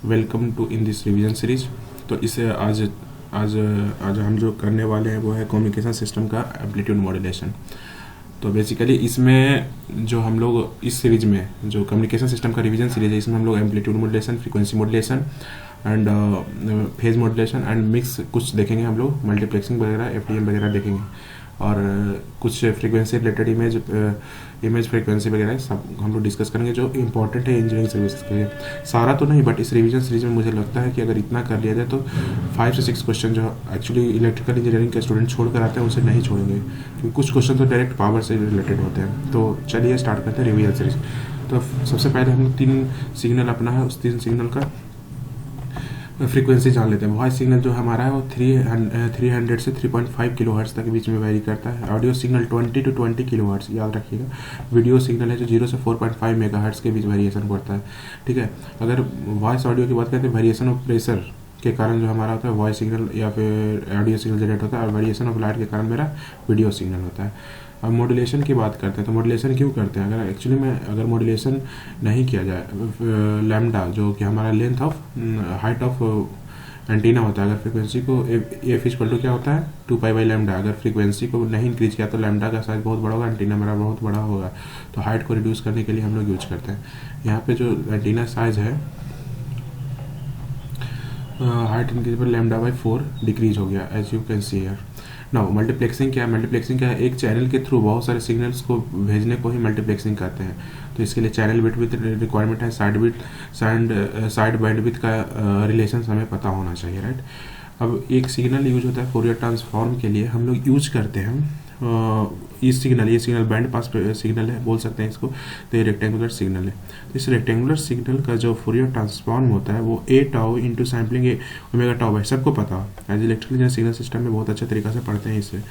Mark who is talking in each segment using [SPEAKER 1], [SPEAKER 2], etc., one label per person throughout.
[SPEAKER 1] Welcome to in this revision series. तो इसे आज आज आज हम जो करने वाले हैं वो है कम्युनिकेशन सिस्टम का एम्पलीट्यूड मॉड्यूलेशन। तो बेसिकली इसमें जो हम लोग इस सीरीज में जो कम्युनिकेशन सिस्टम का रिवीजन सीरीज है, इसमें हम लोग amplitude modulation, frequency modulation and phase modulation and mix कुछ देखेंगे। हम लोग मल्टीप्लेक्सिंग वगैरह, एफडीएम वगैरह देखेंगे और कुछ फ्रीक्वेंसी रिलेटेड इमेज फ्रीक्वेंसी वगैरह सब हम लोग डिस्कस करेंगे जो इंपॉर्टेंट है इंजीनियरिंग सर्विसेज के लिए। सारा तो नहीं, बट इस रिवीजन सीरीज में मुझे लगता है कि अगर इतना कर लिया जाए तो 5 से 6 क्वेश्चन जो एक्चुअली इलेक्ट्रिकल इंजीनियरिंग के स्टूडेंट छोड़ कर आते हैं उसे नहीं छोड़ेंगे, क्योंकि कुछ क्वेश्चन तो डायरेक्ट पावर से रिलेटेड होते हैं। तो चलिए स्टार्ट करते हैं रिवीजन सीरीज। तो सबसे पहले हम 3 सिग्नल अपना है, उस 3 सिग्नल का फ्रीक्वेंसी जान लेते हैं। वॉइस सिग्नल जो हमारा है वो 300 से 3.5 किलोहर्ट्ज़ तक बीच में वेरी करता है। ऑडियो सिग्नल 20 to 20 किलोहर्ट्ज़, याद रखिएगा। वीडियो सिग्नल है जो 0 से 4.5 मेगाहर्ट्ज़ के बीच वेरिएशन करता है, ठीक है। अगर वॉइस ऑडियो की बात करते हैं, वेरिएशन ऑफ प्रेशर के कारण जो हमारा होता है वॉइस सिग्नल या फिर ऑडियो सिग्नल जनरेट होता है, और वेरिएशन ऑफ लाइट के कारण मेरा वीडियो सिग्नल होता है। अब मॉड्यूलेशन की बात करते हैं, तो मॉड्यूलेशन क्यों करते हैं? अगर एक्चुअली में अगर मॉड्यूलेशन नहीं किया जाए, लैम्डा जो कि हमारा length of height of antenna होता है, अगर फ्रीक्वेंसी को एफ इक्वल टू क्या होता है 2π/λ, अगर फ्रीक्वेंसी को नहीं इंक्रीज किया तो लैम्डा का साइज बहुत बड़ा होगा, एंटीना मेरा बहुत बड़ा होगा। तो हाइट को रिड्यूस करने के लिए हम लोग यूज करते हैं। यहाँ पे जो एंटीना साइज है, हाइट इंक्रीज पर λ/4 डिक्रीज हो गया, as you can see here. Now multiplexing क्या है? मल्टीप्लेक्सिंग क्या है? एक चैनल के थ्रू बहुत सारे सिग्नल्स को भेजने को ही मल्टीप्लेक्सिंग कहते हैं। तो इसके लिए चैनल बिटविड्थ रिक्वायरमेंट है, साइड बैंडविड्थ का रिलेशन हमें पता होना चाहिए, राइट। अब एक सिग्नल यूज होता है फोरियर ट्रांसफॉर्म के लिए, हम लोग यूज करते हैं ये सिग्नल बैंड पास सिग्नल है, बोल सकते हैं इसको। तो ये रेक्टेंगुलर सिग्नल है। तो इस रेक्टेंगुलर सिग्नल का जो फोरियर ट्रांसफॉर्म होता है वो a tau into sampling omega tau है, सबको पता है। As electrical engineer signal system में बहुत अच्छे तरीके से पढ़ते हैं इसे,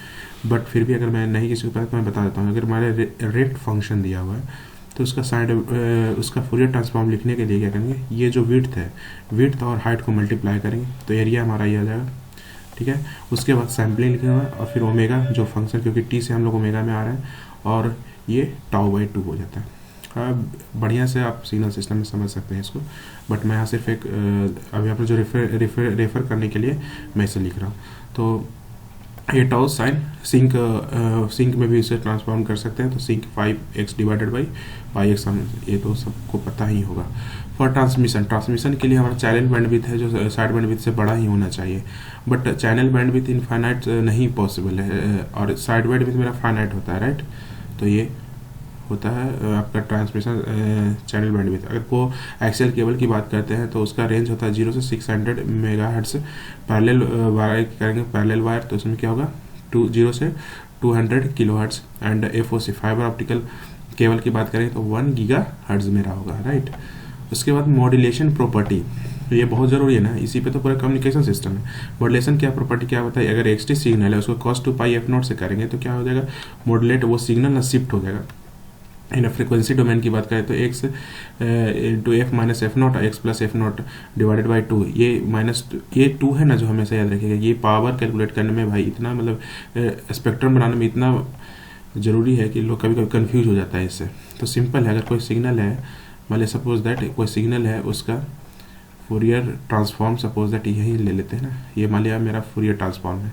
[SPEAKER 1] बट फिर भी अगर मैं नहीं किसी को पता तो मैं बता देता हूँ। अगर हमारे रेक्ट फंक्शन दिया हुआ है तो उसका फोरियर ट्रांसफॉर्म लिखने के लिए क्या करेंगे, ये जो विड्थ और हाइट को मल्टीप्लाई करेंगे तो एरिया हमारा ये आ जाएगा, ठीक है। उसके बाद सैम्पलिंग लिखना है और फिर ओमेगा जो फंक्शन, क्योंकि टी से हम लोग ओमेगा में आ रहे हैं, और ये τ/2 हो जाता है। बढ़िया से आप सिग्नल सिस्टम में समझ सकते हैं इसको, बट मैं यहाँ सिर्फ एक अभी आपने जो रेफर करने के लिए मैं इसे लिख रहा हूँ। तो ये टाउ साइन सिंक में भी इसे ट्रांसफॉर्म कर सकते हैं। तो sink 5x divided by πx, ये तो सबको पता ही होगा। फॉर ट्रांसमिशन के लिए हमारा चैनल बैंडविड्थ है जो साइड बैंडविड्थ से बड़ा ही होना चाहिए, बट चैनल बैंडविड्थ इनफाइनाइट नहीं पॉसिबल है, और साइड बैंडविड्थ मेरा फाइनाइट होता है, राइट। तो ये होता है आपका ट्रांसमिशन चैनल बैंडविड्थ। अगर को एक्सियल केबल की बात करते हैं तो उसका रेंज होता है 0 से 600 मेगाहर्ट्ज़। पैरेलल वायर करेंगे, पैरेलल वायर, तो उसमें क्या होगा 0 से 200 kilohertz. And FOC fibre optical cable की बात करें तो 1 गीगाहर्ट्ज़ मेरा होगा, राइट। उसके बाद मॉड्यूलेशन प्रॉपर्टी, तो ये बहुत ज़रूरी है ना, इसी पे तो पूरा कम्युनिकेशन सिस्टम है। मॉड्यूलेशन क्या प्रॉपर्टी क्या बताइए? अगर XT सिग्नल है उसको cos 2πf0 से करेंगे तो क्या हो जाएगा, मॉड्यूलेट वो सिग्नल ना शिफ्ट हो जाएगा। इन फ्रीक्वेंसी डोमेन की बात करें तो x into f minus f0 x plus f0 divided by 2, ये 2 है ना जो हमेशा याद रखिएगा। ये पावर कैलकुलेट करने में भाई इतना मतलब स्पेक्ट्रम बनाने में इतना ज़रूरी है कि लोग कभी कभी कंफ्यूज हो जाता है इससे। तो सिंपल है, अगर कोई सिग्नल है, मान लिया सपोज दैट कोई सिग्नल है, उसका फोरियर ट्रांसफॉर्म सपोज दैट यही ले लेते हैं ना, ये मान लिया मेरा फोरियर ट्रांसफॉर्म है,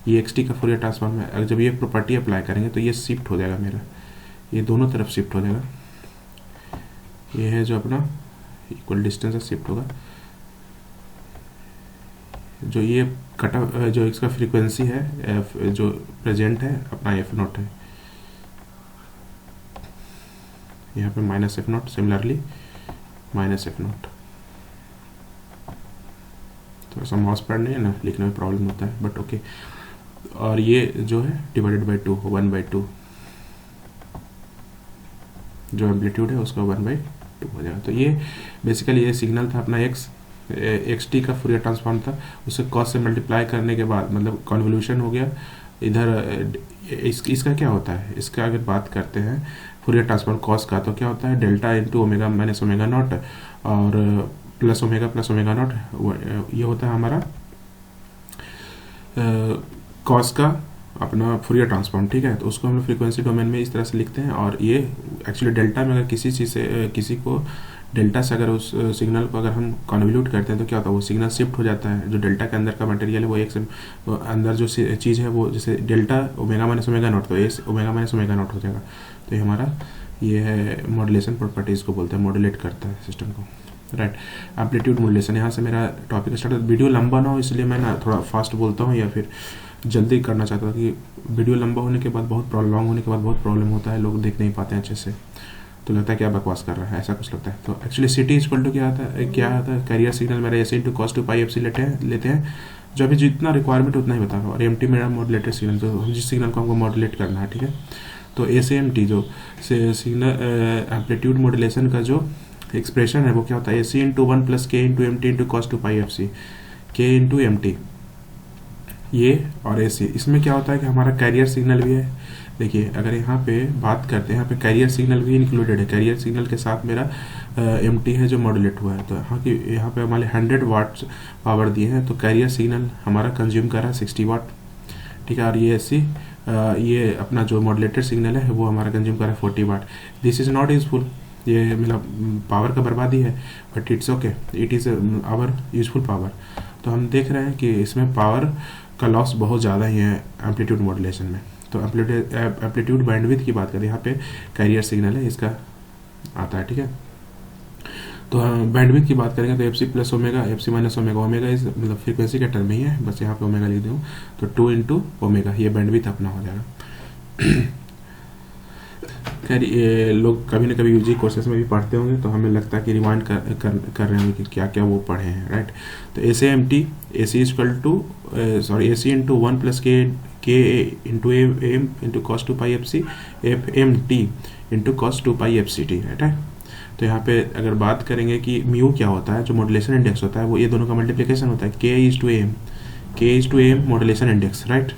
[SPEAKER 1] ये XT का फोरियर ट्रांसफॉर्म है। अगर जब ये प्रॉपर्टी अप्लाई करेंगे तो ये शिफ्ट हो जाएगा मेरा, ये दोनों तरफ शिफ्ट हो जाएगा। ये है जो अपना इक्वल डिस्टेंस से शिफ्ट होगा। जो ये कटा जो इसका फ्रीक्वेंसी है जो प्रेजेंट है अपना f0 है, यहाँ पे -f0, सिमिलरली -f0। थोड़ा सा माउस पैड नहीं है ना, लिखने में प्रॉब्लम होता है, बट ओके। और ये जो है डिवाइडेड बाई 2, 1/2, जो एम्पलीट्यूड है उसका 1/2 हो जाएगा। तो ये बेसिकली ये सिग्नल था अपना XT का फोरियर ट्रांसफॉर्म था, उसे cos से मल्टीप्लाई करने के बाद मतलब कन्वोल्यूशन हो गया। इधर इसका क्या होता है, इसका अगर बात करते हैं फोरियर ट्रांसफॉर्म cos का, तो क्या होता है delta into omega minus omega naught और प्लस ओमेगा नॉट, ये होता है हमारा cos का अपना फोरियर ट्रांसफॉर्म, ठीक है। तो उसको हम लोग फ्रीक्वेंसी डोमेन में इस तरह से लिखते हैं। और ये एक्चुअली डेल्टा में अगर किसी चीज़ से किसी को डेल्टा से अगर उस सिग्नल को अगर हम कन्वल्यूट करते हैं तो क्या होता है, वो सिग्नल शिफ्ट हो जाता है। जो डेल्टा के अंदर का मटेरियल है वो एक से वो अंदर जो चीज़ है वो जैसे delta omega minus omega naught, तो ए ओमेगा माइनस ओमेगा नॉट हो जाएगा। तो ये हमारा ये है मॉड्यूलेशन प्रॉपर्टीज़ को बोलते हैं, मॉड्यूलेट करता है सिस्टम को, राइट। एम्पलीट्यूड मॉड्यूलेशन, यहाँ से मेरा टॉपिक स्टार्ट। वीडियो लंबा ना हो इसलिए मैं ना थोड़ा फास्ट बोलता हूँ या फिर जल्दी करना चाहता हूँ कि वीडियो लंबा होने के बाद बहुत लॉन्ग होने के बाद बहुत प्रॉब्लम होता है, लोग देख नहीं पाते हैं अच्छे से, तो लगता है क्या बकवास कर रहा है, ऐसा कुछ लगता है। तो actually C T equal to क्या आता है कैरियर सिग्नल मेरा ऐसे into cos two pi F C लेते हैं जो अभी जितना रिक्वायरमेंट उतना ही बता रहा हूँ। और एम टी मेरा मॉड्यूलेटेड सिग्नल, जो जिस सिग्नल को हमको मॉड्यूलेट करना है, ठीक है। तो ए से एम टी जो सिग्नल एम्पलीट्यूड मॉड्यूलेशन का जो एक्सप्रेशन है वो क्या होता है, a C into one plus k into m t into cos two pi F c, k into m T ये और ए सी। इसमें क्या होता है कि हमारा कैरियर सिग्नल भी है। देखिए अगर यहाँ पे बात करते हैं, यहाँ पे कैरियर सिग्नल भी इंक्लूडेड है। कैरियर सिग्नल के साथ मेरा एम टी है जो मॉड्यूलेट हुआ है। तो यहाँ पे हमारे 100 वाट पावर दिए हैं, तो कैरियर सिग्नल हमारा कंज्यूम कर रहा है 60 वाट, ठीक है। और ये ऐसी ये अपना जो मॉड्यूलेटेड सिग्नल है वो हमारा कंज्यूम कर रहा है 40 watt. This is not useful, ये मतलब पावर का बर्बादी है, but it's okay, it is our useful power. तो हम देख रहे हैं कि इसमें पावर का लॉस बहुत ज़्यादा ही है एम्पलीट्यूड मॉड्यूलेशन में। तो एम्पलीट्यूड बैंडविड्थ की बात करें, यहाँ पे कैरियर सिग्नल है इसका आता है, ठीक है। तो बैंडविड्थ की बात करेंगे तो F C plus omega, F C minus omega, omega इस मतलब फ्रीक्वेंसी के टर्म ही है, बस यहाँ पे ओमेगा लिख दूँ तो 2 इंटू ओमेगा, ये बैंडविड्थ अपना हो जाएगा। खैर ये लोग कभी ना कभी यूजी कोर्सेज में भी पढ़ते होंगे, तो हमें लगता है कि रिमाइंड कर रहे होंगे कि क्या क्या वो पढ़े हैं, राइट। तो ए से m t, a c equal to A C into one plus k into m into cos two pi F c f m t into cos two pi F c t, right है। तो यहाँ पे अगर बात करेंगे कि mu क्या होता है, जो मॉड्यूलेशन इंडेक्स होता है वो ये दोनों का मल्टीप्लिकेशन होता है, K is to M modulation index, right.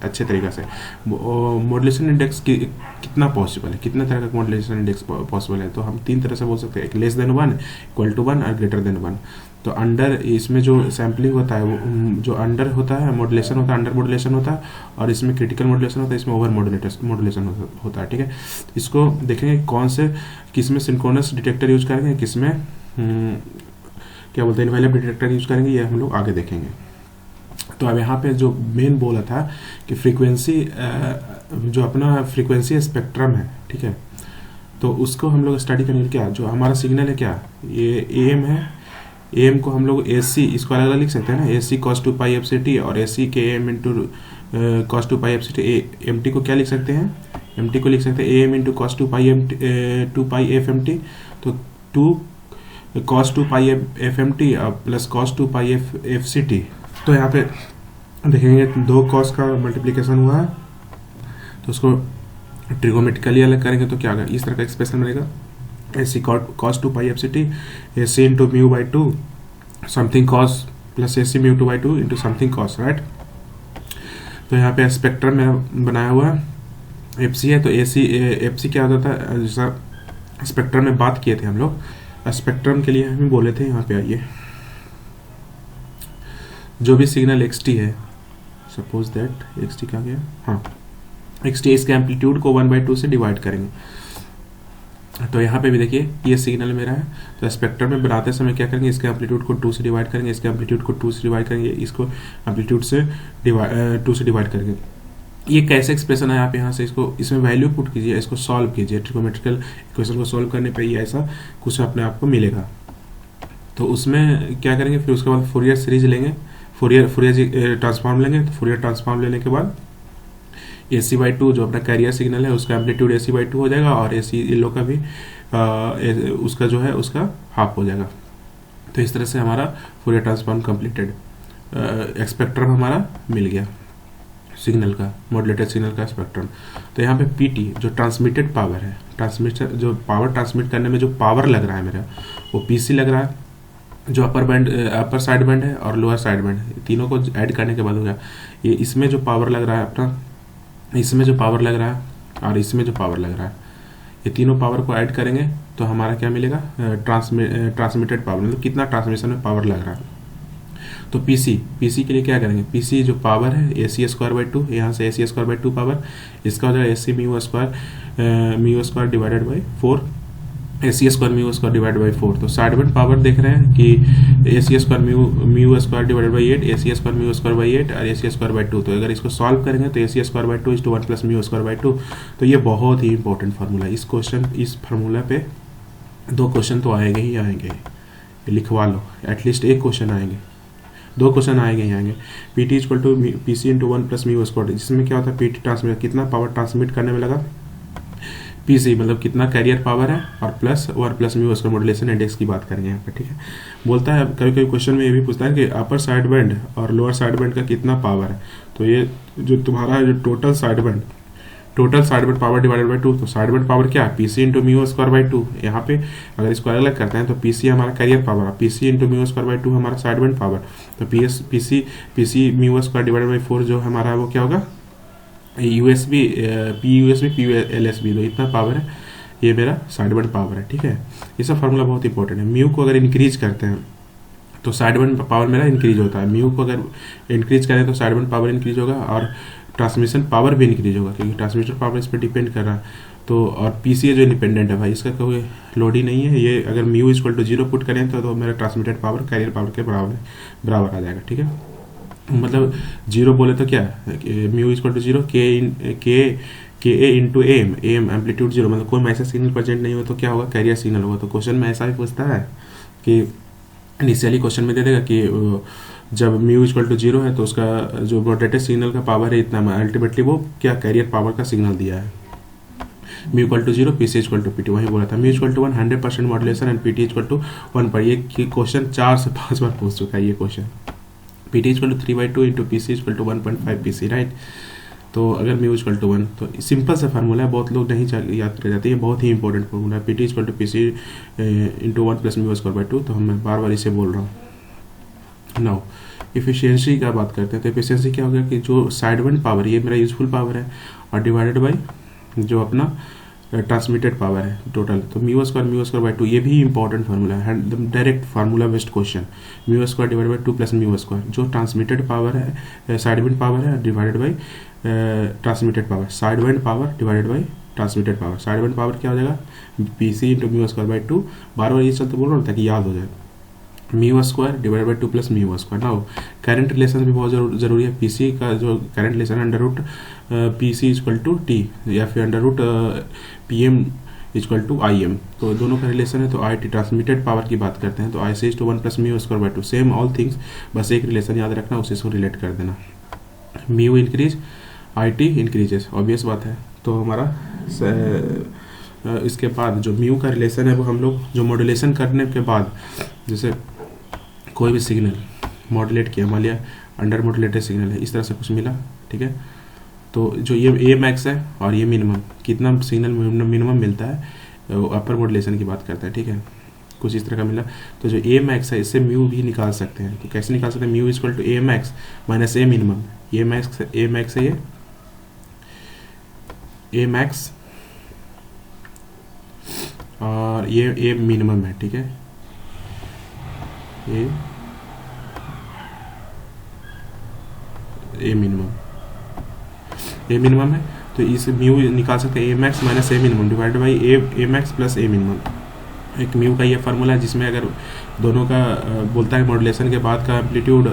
[SPEAKER 1] अच्छे तरीके से मॉड्यूलेशन इंडेक्स कितना पॉसिबल है, कितने तरह का मॉड्यूलेशन इंडेक्स पॉसिबल है, तो हम 3 तरह से बोल सकते हैं, एक लेस देन 1, इक्वल टू 1 और ग्रेटर देन 1। तो अंडर इसमें जो सैम्पलिंग होता है वो जो अंडर होता है मॉड्यूलेशन होता है, अंडर मॉड्यूलेशन होता है, और इसमें क्रिटिकल मॉड्यूलेशन होता है, इसमें ओवर मॉड्यूलेशन होता है, ठीक है। इसको देखेंगे कौन से किसमें सिंक्रोनस डिटेक्टर यूज करेंगे, किसमें क्या बोलते हैं इनवैलिड डिटेक्टर यूज करेंगे, ये हम लोग आगे देखेंगे। तो अब यहाँ पे जो मेन बोला था कि फ्रीक्वेंसी जो अपना फ्रीक्वेंसी स्पेक्ट्रम है, ठीक है, तो उसको हम लोग स्टडी करेंगे। क्या जो हमारा सिग्नल है, क्या ये एम है, एम को हम लोग ए सी इसको अलग अलग लिख सकते हैं ना, a c cos two pi F c t और a c k m into cos two pi F c t. M t को क्या लिख सकते हैं, एम टी को लिख सकते हैं a m into cos two pi f m t. तो 2 cos two pi f m t plus cos two pi F c t. तो यहाँ पे देखेंगे 2 कॉस का मल्टीप्लिकेशन हुआ है, तो उसको ट्रिगोमेट्रिकली अलग करेंगे तो क्या होगा, इस तरह का एक्सप्रेशन बनेगा, a c cos two pi F c t, a C into mu by 2 something cos plus a c mu 2 by 2 into something cos, right. तो यहाँ पे स्पेक्ट्रम में बनाया हुआ एफ सी है, तो ए सी एफ सी क्या होता था, जैसा स्पेक्ट्रम में बात किए थे हम लोग, स्पेक्ट्रम के लिए हम बोले थे, यहाँ पे आइए, जो भी सिग्नल एक्स टी है, सपोज दैट एक्स टी क्या गया, हाँ एक्स टी, इसके एम्पलीट्यूड को 1/2 से डिवाइड करेंगे। तो यहाँ पे भी देखिए ये सिग्नल मेरा है, तो स्पेक्ट्रम में बनाते समय क्या करेंगे, इसके एम्पलीट्यूड को 2 से डिवाइड करेंगे, इसके एम्पलीट्यूड को 2 से डिवाइड करेंगे, इसको एम्पलीट्यूड से 2 से डिवाइड करेंगे। ये कैसे एक्सप्रेशन है, आप यहाँ से इसको इसमें वैल्यू पुट कीजिए, इसको सॉल्व कीजिए, ट्रिगोमेट्रिकल इक्वेशन को सॉल्व करने पे ये ऐसा कुछ अपने आप को मिलेगा। तो उसमें क्या करेंगे, फिर उसके बाद फोरियर सीरीज लेंगे, फोरियर ट्रांसफॉर्म लेंगे। तो फोरियर ट्रांसफॉर्म लेने के बाद ए सी बाई 2 जो अपना कैरियर सिग्नल है उसका एम्पलीट्यूड ए सी बाई 2 हो जाएगा, और ए सी इन लोग का भी उसका जो है उसका हाफ हो जाएगा। तो इस तरह से हमारा फोरियर ट्रांसफॉर्म कंप्लीटेड, स्पेक्ट्रम हमारा मिल गया सिग्नल का, मॉड्यूलेटेड सिग्नल का स्पेक्ट्रम। तो यहाँ पे पीटी जो ट्रांसमिटेड पावर है, ट्रांसमिटर जो पावर ट्रांसमिट करने में जो पावर लग रहा है मेरा, वो पीसी लग रहा है, जो अपर साइड बैंड है और लोअर साइड बैंड है, तीनों को ऐड करने के बाद हो गया ये, इसमें जो पावर लग रहा है अपना, इसमें जो पावर लग रहा है और इसमें जो पावर लग रहा है, ये तीनों पावर को ऐड करेंगे तो हमारा क्या मिलेगा, ट्रांसमिटेड पावर, मतलब कितना ट्रांसमिशन में पावर लग रहा है। तो पीसी के लिए क्या करेंगे, पीसी जो पावर है ए सी स्क्वायर बाई 2, यहाँ से a C square by 2 power, इसका हो जाएगा a c mu square divided by 4 AC square mu square divide by 4। तो साइड बैंड पावर देख रहे हैं कि AC square mu square divide by 8, AC square mu square by 8 और AC square by 2। तो अगर इसको सॉल्व करेंगे तो AC square by 2 is to 1 plus mu square by 2। तो ये बहुत ही इंपॉर्टेंट फार्मूला है। इस फार्मूला पे 2 क्वेश्चन तो आएंगे ही आएंगे, लिखवा लो, एटलीस्ट एक क्वेश्चन आएंगे, 2 क्वेश्चन आएंगे ही आएंगे। PT equal to PC into 1 plus mu square, जिसमें क्या होता है PT ट्रांसमिट, कितना पावर ट्रांसमिट करने में लगा, PC मतलब कितना कैरियर पावर है, और plus mu square modulation index की बात करेंगे यहाँ पे, ठीक है। बोलता है कभी कभी क्वेश्चन में ये भी पूछता है कि अपर साइड बैंड और लोअर साइड बैंड का कितना पावर है। तो ये जो तुम्हारा जो total side band power divided by 2, तो साइड बैंड पावर क्या है, PC into mu square by 2। यहाँ पे अगर इसको अलग करते हैं तो PC हमारा कैरियर पावर है, PC into mu square by 2 हमारा साइड बैंड पावर। तो PC mu square divided by 4 जो हमारा वो क्या होगा, USB PLSB। तो इतना पावर है, ये मेरा साइड बैंड पावर है, ठीक है। ये सब फार्मूला बहुत इंपॉर्टेंट है। म्यू को अगर इंक्रीज करते हैं तो साइड बैंड पावर मेरा इंक्रीज होता है, म्यू को अगर इंक्रीज करें तो साइड बैंड पावर इंक्रीज होगा और ट्रांसमिशन पावर भी इंक्रीज होगा, क्योंकि ट्रांसमिशन पावर इस पर डिपेंड कर रहा है। तो और PC जो इंडिपेंडेंट है भाई, इसका कोई लोड ही नहीं है। ये अगर म्यू इक्वल टू 0 पुट करें तो मेरा ट्रांसमिटेड पावर कैरियर पावर के बराबर आ जाएगा, ठीक है। मतलब 0 बोले तो क्या, म्यू इक्वल टू 0 के ए इंटू एम एम्पलीट्यूड 0, मतलब कोई ऐसा सिग्नल प्रेजेंट नहीं हो तो क्या होगा, कैरियर सिग्नल होगा। तो क्वेश्चन में ऐसा भी पूछता है कि इनिशियली क्वेश्चन में दे देगा कि जब म्यू इक्वल टू 0 है तो उसका जो मॉड्यूलेटेड सिग्नल का पावर है इतना, अल्टीमेटली वो क्या कैरियर पावर का सिग्नल दिया है। Mu equal to 0 PC equal to PT, वही बोला था। Mu equal to 1 100% modulation and PT equal to 1 पर। ये क्वेश्चन 4 से 5 बार पूछ चुका है ये question. PT equal to 3/2 into PC equal to 1.5 PC, right. तो अगर म्यू इक्वल टू 1, तो सिंपल सा फार्मूला है, बहुत लोग नहीं याद कर जाते, ये बहुत ही इंपॉर्टेंट फार्मूला है। PT equal to PC into 1 plus mu square by 2। तो मैं बार बार इसे बोल रहा हूँ। नाउ इफिशियंसी का बात करते हैं। तो इफिशियंसी क्या हो गया कि जो साइड बैंड पावर, ये मेरा यूजफुल पावर है, और डिवाइडेड बाई जो अपना ट्रांसमिटेड पावर है टोटल। तो म्यू स्क्वायर बाई 2, ये भी इंपॉर्टेंट फार्मूला है, direct formula based question. Mu square divide by 2 plus mu square, जो ट्रांसमिटेड पावर है, साइड बैंड पावर है, divided by transmitted power, side band power divided by transmitted power. Side band power क्या हो जाएगा, PC into mu square by 2। बार बार ये चलते बोल रहा हूँ ताकि याद हो जाए, mu square divide by 2 plus mu square. Now current relation भी बहुत जरूरी है। PC का जो current relation under root PC equal to T, या फिर under root PM equal to IM, तो दोनों का रिलेशन है। तो IT ट्रांसमिटेड पावर की बात करते हैं तो IC is to 1 plus mu square by 2, same all things, बस एक रिलेशन याद रखना, उसी से रिलेट कर देना। Mu increase, IT increases, obvious बात है। तो हमारा इसके बाद जो म्यू का रिलेशन है वो हम लोग जो मॉड्यूलेशन करने के बाद, जैसे कोई भी सिग्नल मॉड्यूलेट किया, मान लिया अंडर मॉड्यूलेटेड सिग्नल है, इस तरह से कुछ मिला, ठीक है। तो जो ये मैक्स है और ये मिनिमम, कितना सिग्नल मिनिमम मिलता है, अपर मॉड्यूलेशन की बात करता है, ठीक है। कुछ इस तरह का मिला, तो जो ए मैक्स है इससे म्यू भी निकाल सकते हैं। तो कैसे निकाल सकते हैं, mu equal to A max minus A minimum. A max है ये ए मैक्स और ये ए मिनिमम है, ठीक है। ए मिनिमम है, तो इस म्यू निकाल सकते हैं a max minus A minimum divided by a max plus a minimum. एक म्यू का ये फार्मूला है जिसमें अगर दोनों का बोलता है मॉड्यूलेशन के बाद का एम्पलीट्यूड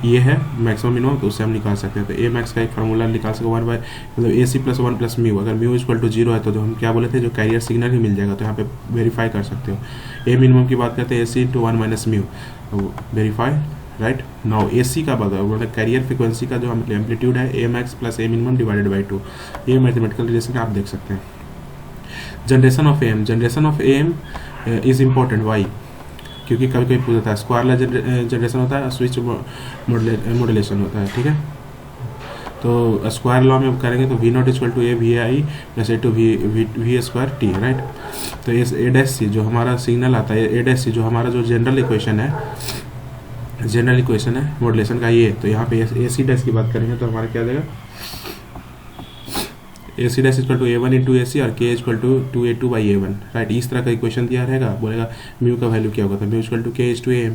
[SPEAKER 1] ये है मैक्सिमम मिनिमम, तो उससे हम निकाल सकते हैं। तो ए मैक्स का एक फार्मूला निकाल सकते हैं 1 बाय मतलब AC प्लस 1 प्लस म्यू। अगर म्यू इक्वल टू 0 है तो जो हम क्या बोले थे, जो कैरियर सिग्नल ही मिल जाएगा, तो यहाँ पे वेरीफाई कर सकते हो। ए मिनिमम की बात करते हैं AC into 1 minus mu, verify, right. Now AC का बता मतलब कैरियर फ्रिक्वेंसी का जो हम एम्पलीट्यूड है a max plus a minimum divided by 2। ये मैथमेटिकल रिलेशन आप देख सकते हैं। Generation of AM is important, why, क्योंकि कभी कभी पूछता है स्क्वायर जनरेशन होता है, स्विच मॉड्यूलेशन होता है, ठीक है। तो स्क्वायर लॉ में करेंगे तो V0 equal to A/VI plus A two V square T, right. तो इस A' जो हमारा सिग्नल आता है, A' जो हमारा जो जनरल इक्वेशन है मॉड्यूलेशन का ये, तो यहाँ पे AC' की बात करेंगे तो हमारा क्या आ जाएगा, AC' equal to A1 into AC और K equal to 2A2 by A1, right. इस तरह का इक्वेशन दिया रहेगा, बोलेगा म्यू का वैल्यू क्या होगा, तो mu equal to K is to AM।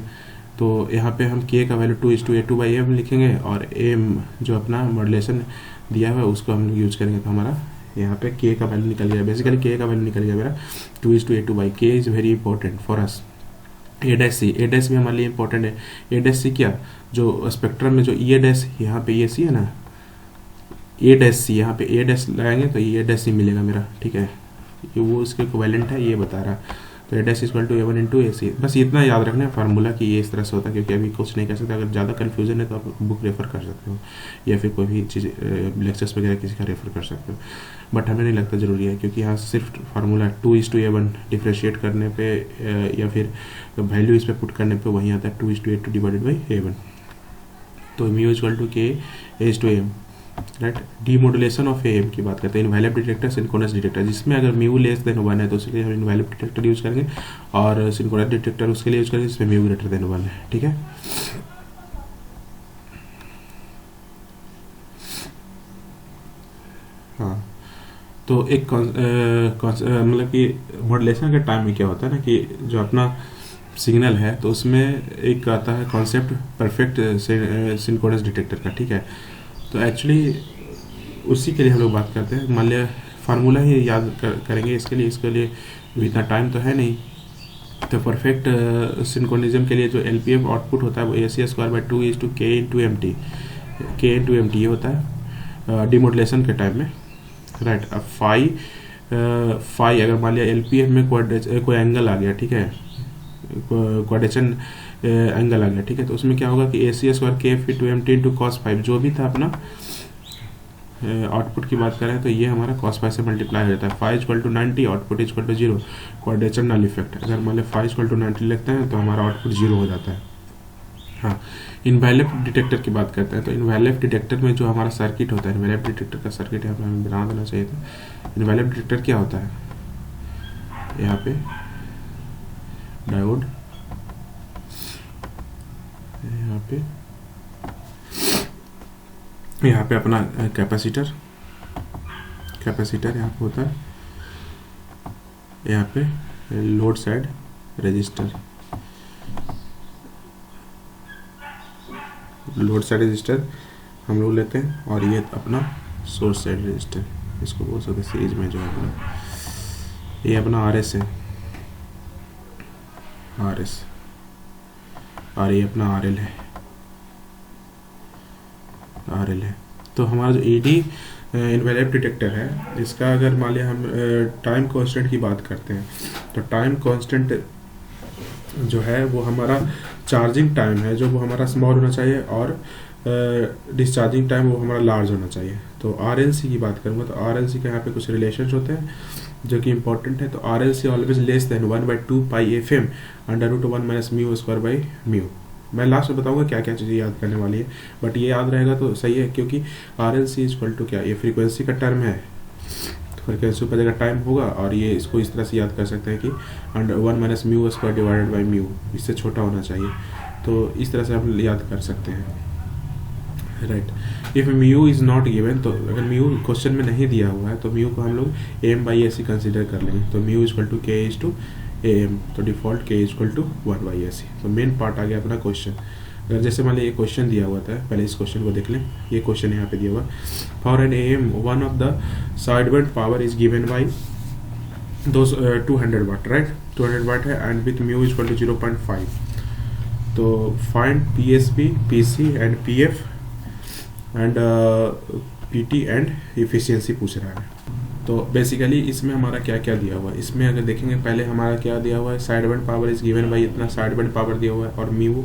[SPEAKER 1] तो यहाँ पे हम K का वैल्यू 2:A2 बाई AM लिखेंगे, और AM जो अपना मॉड्यूलेशन दिया हुआ है उसको हम यूज करेंगे, तो हमारा यहाँ पे के का वैल्यू निकल गया, बेसिकली के का वैल्यू निकल गया मेरा 2:A2 बाई के is very important for us. A dash भी हमारे लिए इंपॉर्टेंट है। ए डैश सी क्या, जो स्पेक्ट्रम में जो ए डैश यहाँ पे ए सी है ना, ए डैश सी, यहाँ पे ए डैश लगाएंगे तो ए डैश सी मिलेगा मेरा, ठीक है, ये वो इसके इक्विवेलेंट है, ये बता रहा। तो a dash equal to a one into a c, बस इतना याद रखना है फार्मूला कि ये इस तरह से होता है, क्योंकि अभी कुछ नहीं कर सकते। अगर ज़्यादा कन्फ्यूजन है तो आप बुक रेफर कर सकते हो या फिर कोई भी चीज़ लेक्चर्स वगैरह किसी का रेफर कर सकते हो, बट हमें नहीं लगता ज़रूरी है, क्योंकि यहाँ सिर्फ फार्मूला 2:A1 डिफ्रेशिएट करने पे या फिर वैल्यू इस पर पुट करने पे वहीं आता है 2:A2 डिवाइडेड बाई A1। तो mu equal to k as to m, right. Demodulation of m की बात करते हैं, इनवैलिड डिटेक्टर, सिंक्रोनस डिटेक्टर, जिसमें अगर म्यू लेस देन 1 है तो उसके लिए हम इनवैलिड डिटेक्टर यूज करेंगे, और सिंक्रोनस डिटेक्टर उसके लिए यूज करेंगे जिसमें म्यू ग्रेटर देन 1 है, ठीक है। हाँ, तो एक मतलब कि मॉड्यूलेशन के टाइम में क्या होता है ना कि जो अपना सिग्नल है तो उसमें एक आता है कॉन्सेप्ट परफेक्ट सिंक्रोनस डिटेक्टर का, ठीक है। तो एक्चुअली उसी के लिए हम लोग बात करते हैं। मान लिया फार्मूला ही याद करेंगे इसके लिए भी इतना टाइम तो है नहीं। तो परफेक्ट सिंक्रोनिज्म के लिए जो एलपीएम आउटपुट होता है वो AC²/2 इज टू के इंटू एम टी ये होता है डिमोडुलेशन के टाइम में, राइट। अब फाई अगर मान लिया एलपीएम में कोई एंगल आ गया, ठीक है, क्वाड्रेचन एंगल आ गया, ठीक है, तो उसमें क्या होगा कि AC² के फिर 2MT इंटू cos फाइव जो भी था अपना आउटपुट की बात करें तो ये हमारा cos फाइव से मल्टीप्लाई हो जाता है। Five equal to 90, output equal to 0, quadrature null effect. अगर मान लिया फाइव इक्वल टू 90 लिखते हैं तो हमारा आउटपुट 0 हो जाता है। हाँ, इनवैलिड डिटेक्टर की बात करते हैं तो इनवैलिड डिटेक्टर में जो हमारा सर्किट होता है, इनवैलिड डिटेक्टर का सर्किट यहाँ पे हमें बना देना चाहिए था। इनवैलिड डिटेक्टर क्या होता है, यहाँ पे डायोड, यहाँ पे अपना कैपेसिटर यहाँ पे होता है, यहाँ पे लोड साइड रेजिस्टर, हम लोग लेते हैं, और ये अपना सोर्स साइड रेजिस्टर, इसको बोल सकते सीरीज में जो है अपना, ये अपना RS है, और ये अपना RL है। तो हमारा जो ED इनवैलिड डिटेक्टर है, इसका अगर मान लिया हम टाइम कांस्टेंट की बात करते हैं तो टाइम कांस्टेंट जो है वो हमारा चार्जिंग टाइम है जो वो हमारा स्मॉल होना चाहिए, और डिस्चार्जिंग टाइम वो हमारा लार्ज होना चाहिए। तो RLC की बात करूँगा तो RLC के यहाँ पे कुछ रिलेशंस होते हैं जो कि इंपॉर्टेंट है। तो RLC always less than 1/2 pi FM √1 minus mu square by mu. मैं लास्ट में बताऊंगा क्या क्या चीज़ें याद करने वाली है, बट ये याद रहेगा तो सही है, क्योंकि RLC इक्वल टू क्या, ये फ्रीक्वेंसी का टर्म है, तो फ्रीक्वेंसी पर जगह टाइम होगा, और ये इसको इस तरह से याद कर सकते हैं कि 1 minus mu square divided by mu, इससे छोटा होना चाहिए। तो इस तरह से हम याद कर सकते हैं, right. If mu is not given, तो अगर म्यू क्वेश्चन में नहीं दिया हुआ है तो म्यू को हम लोग AM/AC कंसिडर कर लेंगे। तो म्यू इक्वल टू के इज टू AM, तो डिफॉल्ट के इक्वल टू 1/AC। तो मेन पार्ट आ गया अपना क्वेश्चन। अगर जैसे मान लिया ये क्वेश्चन दिया हुआ था, पहले इस क्वेश्चन को देख लें। ये क्वेश्चन यहाँ पे दिया हुआ, for an AM one of the side band power is given by 200 watt, right, 200 watt है, and with mu equal to 0.5। तो find PSB, PC and PF and PT and efficiency पूछ रहा है। तो बेसिकली इसमें हमारा क्या क्या दिया हुआ है, इसमें अगर देखेंगे पहले हमारा क्या दिया हुआ है, side band power is given by इतना साइड बैंड पावर दिया हुआ है, और म्यू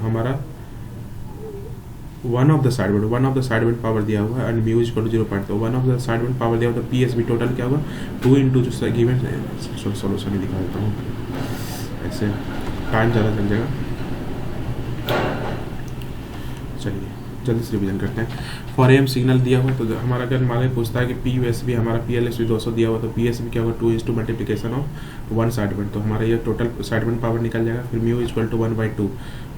[SPEAKER 1] हमारा one of the side band power दिया हुआ है, and mu is equal to 0.5। तो one of the side band power दिया हुआ, तो PSB टोटल क्या होगा 2 इंटू जो गिवन, सोल्यूशन दिखा देता हूँ, ऐसे टाइम ज़्यादा लग जाएगा। चलिए जल्दी से रिवीजन करते हैं। फॉर AM सिग्नल दिया हुआ तो हमारा अगर मान पूछता है कि PUSB हमारा PLSB 200 दिया हुआ, तो PSB क्या होगा 2 is to multiplication of 1 side band, तो हमारा ये टोटल साइड बैंड पावर निकल जाएगा। फिर म्यू इक्वल टू 1/2।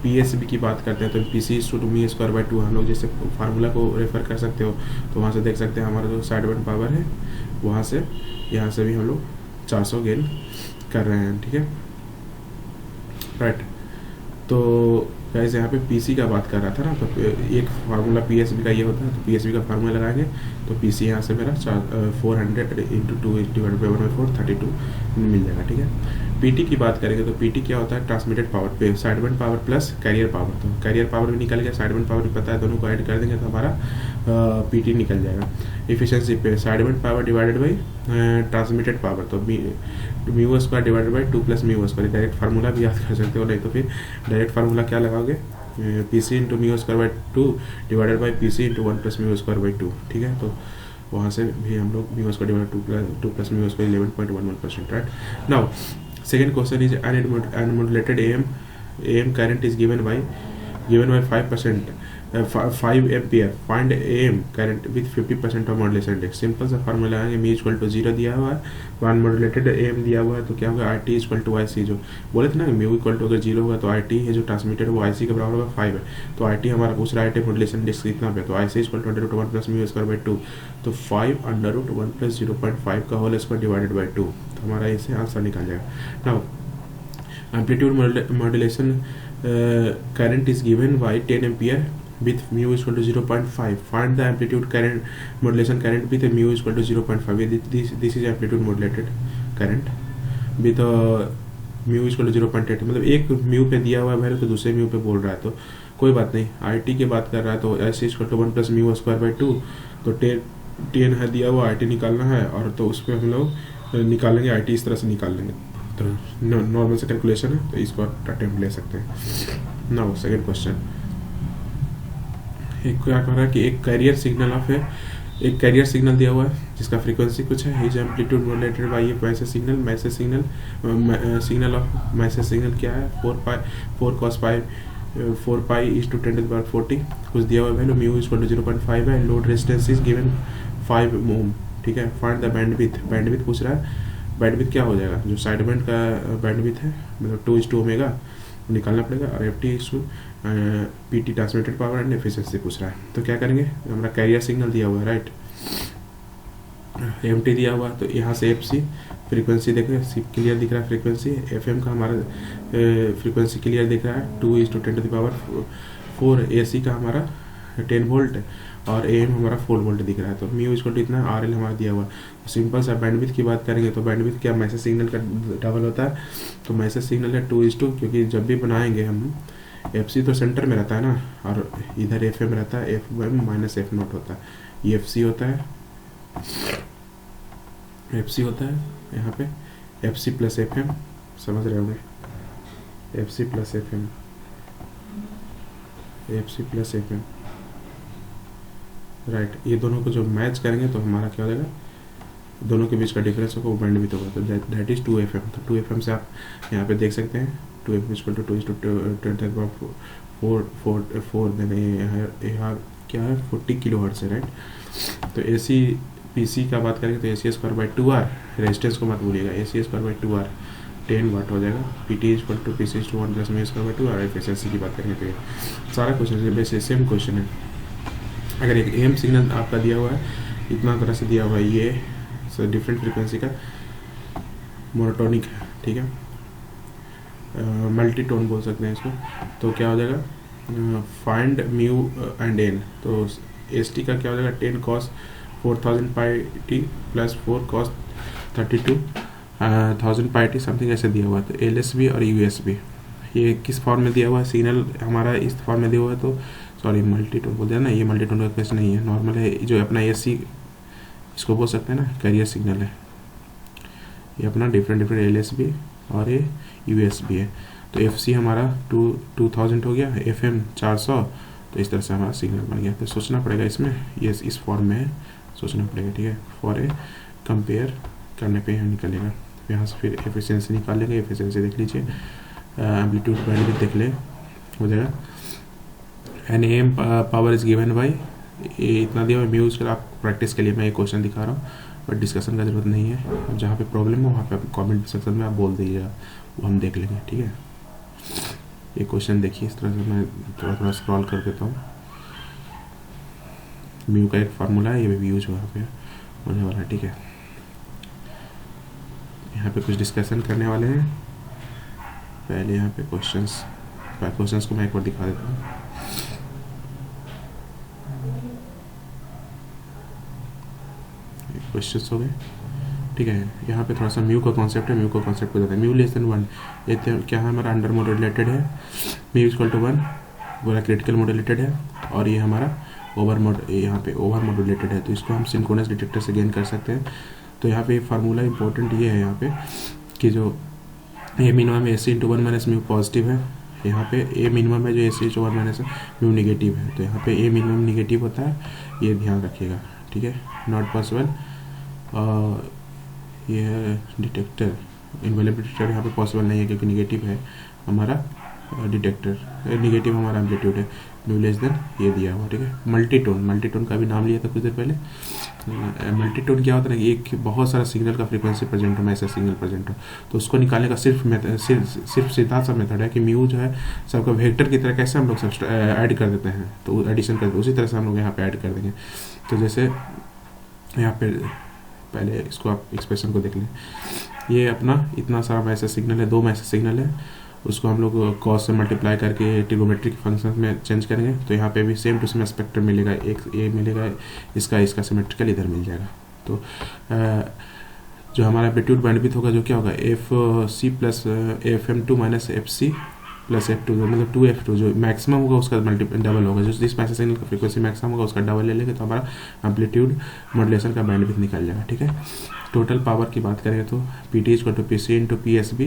[SPEAKER 1] PSB की बात करते हैं तो PC is to mu square by 2। हम लोग जैसे फार्मूला को रेफर कर सकते हो तो वहाँ से देख सकते हैं हमारा जो साइड बैंड पावर है वहाँ से यहाँ से भी हम लोग 400 गेन कर रहे हैं, ठीक है, राइट। तो गाइस यहाँ पे पीसी का बात कर रहा था ना, तो एक फार्मूला पीएसबी का ये होता है, तो पीएसबी का फार्मूला लगाएंगे तो पीसी यहाँ से मेरा 400 इंटू 2 डिवाइडेड बाई 1/4 32 मिल जाएगा, ठीक है। पीटी की बात करेंगे तो पीटी क्या होता है, ट्रांसमिटेड पावर पे side band power plus carrier power, तो कैरियर पावर भी निकल गया, साइड बैंड पावर भी पता है, दोनों को ऐड कर देंगे तो हमारा पीटी निकल जाएगा। इफिशियंसी पे side band power divided by transmitted power, तो mu square divided by 2 plus mu square, direct formula भी याद कर सकते हो, नहीं तो फिर डायरेक्ट फार्मूला क्या लगाओगे, P C into mu square by 2 divided by P C into 1 plus mu square by 2, ठीक है। तो वहाँ से भी हम लोग mu square divided 2 plus mu square 11.11%, right. Now second question is unmodulated AM current is given by 5%, 5 ampere. Find AM current with 50% of modulation index. Simple सा formula है, म्यू इक्वल टू 0 दिया हुआ है, अनमॉड्यूलेटेड AM दिया हुआ है, तो क्या होगा, RT इक्वल टू IC, जो बोले थे ना म्यू इक्वल टू अगर 0 होगा तो RT है जो ट्रांसमिटेड वो IC के बराबर होगा 5 है, तो RT हमारा पूछ रहा है मॉड्यूलेशन इंडेक्स कितना पे, तो IC equal to √1 plus mu square by 2, तो 5 √1 प्लस 0.5 का होल स्क्वायर डिवाइडेड बाई 2, तो हमारा इससे आंसर निकल जाएगा। Now amplitude modulation current is given by 10 ampere with mu is equal to 0.5. Find the amplitude current modulation current with mu is equal to 0.5. This is amplitude modulated current with mu is equal to 0.8, मतलब एक mu पे दिया हुआ है तो दूसरे mu पे बोल रहा है, तो कोई बात नहीं, आईटी की बात कर रहा है तो S equal to 1 plus mu square by 2, तो 10 है दिया हुआ, आईटी निकालना है, और तो उस पर हम लोग निकालेंगे आईटी, इस तरह से निकाल लेंगे, तो नॉर्मल से कैलकुलेशन है, तो इसको अटेम्प्ट ले सकते हैं। नाउ सेकंड क्वेश्चन, एक क्या कह रहा है कि एक कैरियर सिग्नल ऑफ है, एक कैरियर सिग्नल दिया हुआ है जिसका फ्रीक्वेंसी कुछ है, इज एम्पलीट्यूड मॉड्यूलेटेड बाय ये message signal of message signal क्या है, 4 पाई इज टू 10⁻40, कुछ दिया हुआ है, म्यू इज इक्वल टू 0.5 है, लोड रेजिस्टेंस इज गिवन 5 ओम, ठीक है। फाइंड द बैंडविड्थ पूछ रहा है, बैंडविड्थ क्या हो जाएगा, जो साइड बैंड का बैंडविड्थ है मतलब 2:ω निकालना पड़ेगा, और F T P T transmitted power and efficiency पूछ रहा है, तो क्या करेंगे, हमारा कैरियर सिग्नल दिया हुआ है, राइट, एम टी दिया हुआ, तो यहाँ से एफ सी फ्रीक्वेंसी देख रहे हैं, क्लियर दिख रहा है फ्रीक्वेंसी, एफ एम का हमारा फ्रीक्वेंसी क्लियर दिख रहा है 2:10⁻4, ए सी का हमारा 10 वोल्ट, और ए एम हमारा 4 वोल्ट दिख रहा है, तो म्यू इक्वल टू इतना, आर एल हमारा दिया हुआ है। तो सिंपल सा बैंडविड्थ की बात करेंगे तो बैंडविड्थ क्या मैसेज सिग्नल का डबल होता है, तो मैसेज सिग्नल है 2:2, क्योंकि जब भी बनाएंगे हम एफ सी तो सेंटर में रहता है ना, और इधर एफ एम रहता है, F M minus F naught होता है, ये एफ सी होता है, एफ सी होता है यहाँ पे, F C plus F M, समझ रहे होंगे, F C plus F M, F C plus F M, right, ये दोनों को जो मैच करेंगे तो हमारा क्या हो जाएगा, दोनों के बीच का डिफरेंस होगा वो बैंडविड्थ होगा, तो दैट इज 2 FM, तो 2 FM से आप यहाँ पे देख सकते हैं 2 FM इक्वल टू 2:10⁻4 देने, यहाँ क्या है 40 किलोहर्ट्ज़ है, राइट। तो AC PC का बात करेंगे तो AC square by 2R, resistance को मत भूलिएगा, AC स्क्वायर बाई 2R 10 वाट हो जाएगा, PT equal to PC to 1 plus mu square by 2, और एफिशिएंसी की बात करेंगे तो सारा क्वेश्चन वैसे सेम क्वेश्चन है। अगर एक AM सिग्नल आपका दिया हुआ है, इतना तरह से दिया हुआ है, ये डिफरेंट फ्रीक्वेंसी का मोनोटोनिक है, ठीक है, मल्टी टोन बोल सकते हैं इसको, तो क्या हो जाएगा, फाइंड म्यू एंड एन, तो एस टी का क्या हो जाएगा 10 cos 4000 pi T plus 4 cos 32,000 pi T something ऐसे दिया हुआ है, तो एल एस बी और यू एस बी ये किस फॉर्म में दिया हुआ है, सिग्नल हमारा इस फॉर्म में दिया हुआ है, तो सॉरी मल्टी टोन बोल दिया ना, ये मल्टी टोन का केस नहीं है, नॉर्मल है, जो अपना ए सी इसको बोल सकते हैं ना, कैरियर सिग्नल है, ये अपना डिफरेंट एल एस बी और ये यू एस बी है, तो एफ सी हमारा 2000 हो गया, एफ एम 400, तो इस तरह से हमारा सिग्नल बन गया। तो सोचना पड़ेगा इसमें, ये इस फॉर्म में है, सोचना पड़ेगा, ठीक है, फॉर ए कंपेयर करने पे यहाँ निकलेगा, यहाँ से फिर एफिशिएंसी निकाल लेंगे, एफिशिएंसी देख लीजिए, एम्पलीट्यूड बैंडविड्थ देख ले, हो जाएगा, an M power is given by, ये इतना दिया हुआ म्यूज कर, आप प्रैक्टिस के लिए मैं ये क्वेश्चन दिखा रहा हूँ, बट डिस्कशन का जरूरत नहीं है, अब जहाँ पे प्रॉब्लम हो वहाँ पे आप कमेंट सेक्शन में आप बोल दीजिएगा, वो हम देख लेंगे, ठीक है। ये क्वेश्चन देखिए, इस तरह से मैं थोड़ा स्क्रॉल कर देता हूँ, म्यू का एक फार्मूला है, ये भी यूज वहाँ पे होने वाला है, ठीक है। यहाँ पे कुछ डिस्कशन करने वाले हैं, पहले यहाँ पे क्वेश्चंस क्वेश्चन को मैं एक बार दिखा देता हूँ। क्वेश्चन हो गए, ठीक है। यहाँ पे थोड़ा सा म्यू का कॉन्सेप्ट है, म्यू का कॉन्सेप्ट को देता है। म्यू लेस देन 1 ये क्या है हमारा अंडर मॉड्यूलेटेड है, म्यू इक्वल टू 1 पूरा क्रिटिकल मॉड्यूलेटेड है, और ये हमारा यहाँ पे ओवर मॉड्यूलेटेड है। तो इसको हम सिंक्रोनस डिटेक्टर से गेन कर सकते हैं। तो यहाँ पे फार्मूला इंपॉर्टेंट ये है यहाँ पे कि जो A minimum A C into 1 minus mu positive है, यहाँ पे ए मिनिमम है जो A C into 1 minus mu negative है। तो यहाँ पे ए मिनिमम निगेटिव होता है, ये ध्यान रखिएगा, ठीक है। नॉट पॉसिबल, ये है डिटेक्टर, इनवेलेबल डिटेक्टर यहाँ पे पॉसिबल नहीं है क्योंकि निगेटिव है हमारा डिटेक्टर, निगेटिव हमारा एम्पलीट्यूड है, म्यू लेस देन ये दिया हुआ, ठीक है। मल्टीटोन, मल्टीटोन का भी नाम लिया था कुछ देर पहले। मल्टीटोन क्या होता है कि एक बहुत सारा सिग्नल का फ्रीक्वेंसी प्रेजेंट हो, मैं ऐसा सिग्नल प्रेजेंट हो, तो उसको निकालने का सिर्फ सीधा सा मेथड है कि म्यू जो है सबका वेक्टर की तरह कैसे हम लोग सब ऐड कर देते हैं, तो एडिशन कर देते हैं, उसी तरह से हम लोग यहाँ पे ऐड कर देंगे। तो जैसे यहाँ पे पहले इसको आप एक्सप्रेशन को देख लें, ये अपना इतना सारा मैसेज सिग्नल है, 2 मैसेज सिग्नल है, उसको हम लोग कॉस से मल्टीप्लाई करके ट्रिगोमेट्रिक फंक्शन में चेंज करेंगे। तो यहाँ पे भी सेम टू सेम स्पेक्ट्रम मिलेगा, एक ये मिलेगा, इसका सिमेट्रिकल इधर मिल जाएगा। तो जो हमारा एम्पलीट्यूड बैंडविड्थ होगा जो क्या होगा, F C plus F M two minus F C plus F two, मतलब 2f2 जो मैक्सिमम होगा उसका डबल होगा, जो जिस मैसेज सिग्नल का फ्रीक्वेंसी मैक्सिमम होगा उसका डबल ले लेंगे तो हमारा एम्पलीट्यूड मॉड्यूलेशन का बैंडविड्थ निकल जाएगा, ठीक है। टोटल पावर की बात करें तो P T equal to P C into P S B,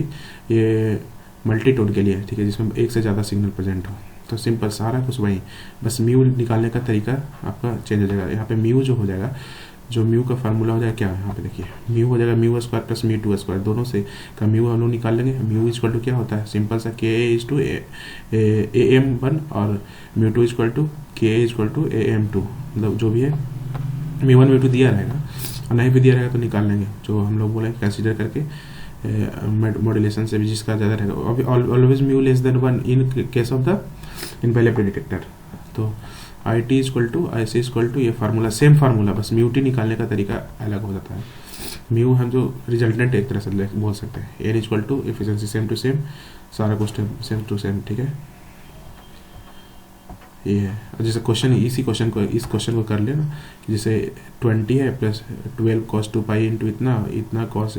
[SPEAKER 1] ये मल्टीटोन के लिए है, ठीक है, जिसमें एक से ज़्यादा सिग्नल प्रेजेंट हो। तो सिंपल सारा कुछ वही, बस म्यू निकालने का तरीका आपका चेंज हो जाएगा। यहाँ पे म्यू जो हो जाएगा, जो म्यू का फार्मूला हो जाएगा क्या है, यहाँ पे देखिए म्यू हो जाएगा mu square plus mu two square, दोनों से का म्यू हम लोग निकाल लेंगे। म्यू इक्वल टू क्या होता है, सिंपल सा के ए इज टू ए एम 1 और म्यू टू इक्वल टू के ए इक्वल टू ए एम 2, मतलब जो भी है म्यू 1 म्यू 2 दिया रहेगा, और नहीं भी दिया रहेगा तो निकाल लेंगे, जो हम लोग बोले कंसिडर करके मॉड्यूलेशन से भी जिसका ज़्यादा रहेगा। Always mu less than 1 in case of the envelope detector. तो i t equal to i c equal to ये फार्मूला, सेम फार्मूला, बस म्यू टी निकालने का तरीका अलग हो जाता है। म्यू हम जो रिजल्टेंट एक तरह से बोल सकते हैं, N equal to efficiency same to same, सारा कुछ सेम टू सेम, ठीक है। ये है, जैसे क्वेश्चन इस क्वेश्चन को कर लेना कि जैसे 20 है प्लस 12 cos 2 पाई इंटू इतना cos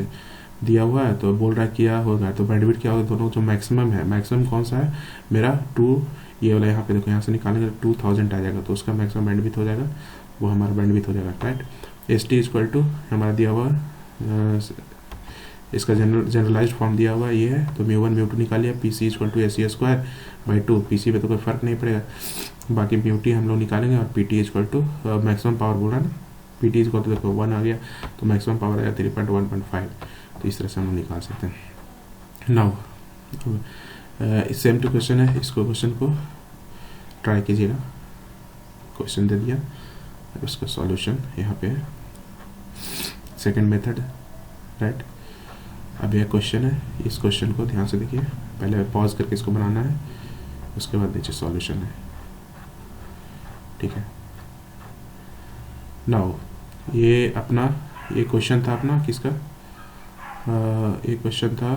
[SPEAKER 1] दिया हुआ है, तो बोल रहा है क्या होगा, तो बैंडविड्थ क्या होगा, दोनों जो मैक्सिमम है, मैक्सिमम कौन सा है मेरा 2, ये वाला यहाँ पे देखो, यहाँ से निकालेंगे 2000 आ जाएगा, तो उसका मैक्सिमम बैंडविड्थ हो जाएगा, वो हमारा बैंडविड्थ हो जाएगा, right. S T equal to हमारा दिया हुआ, इसका जनरलाइज्ड फॉर्म दिया हुआ ये है, तो म्यू 1 म्यू 2 निकाल लिया, P C equal to A C square by 2, P C में तो कोई फर्क नहीं पड़ेगा, बाकी म्यू टी हम लोग निकालेंगे, और P T equal to maximum power बोला ना, पी टी इक्वल टू देखो 1 आ गया, तो मैक्सिमम पावर आएगा 3.1.5, तो इस तरह से हम लोग निकाल सकते हैं। नाउ सेम टू क्वेश्चन है, इसको क्वेश्चन को ट्राई कीजिएगा, क्वेश्चन दे दिया, उसका सॉल्यूशन यहाँ पे है, सेकंड मेथड, राइट। अब यह क्वेश्चन है, इस क्वेश्चन को ध्यान से देखिए, पहले पॉज करके इसको बनाना है, उसके बाद नीचे सॉल्यूशन है, ठीक है। नाउ ये क्वेश्चन था अपना किसका, ये क्वेश्चन था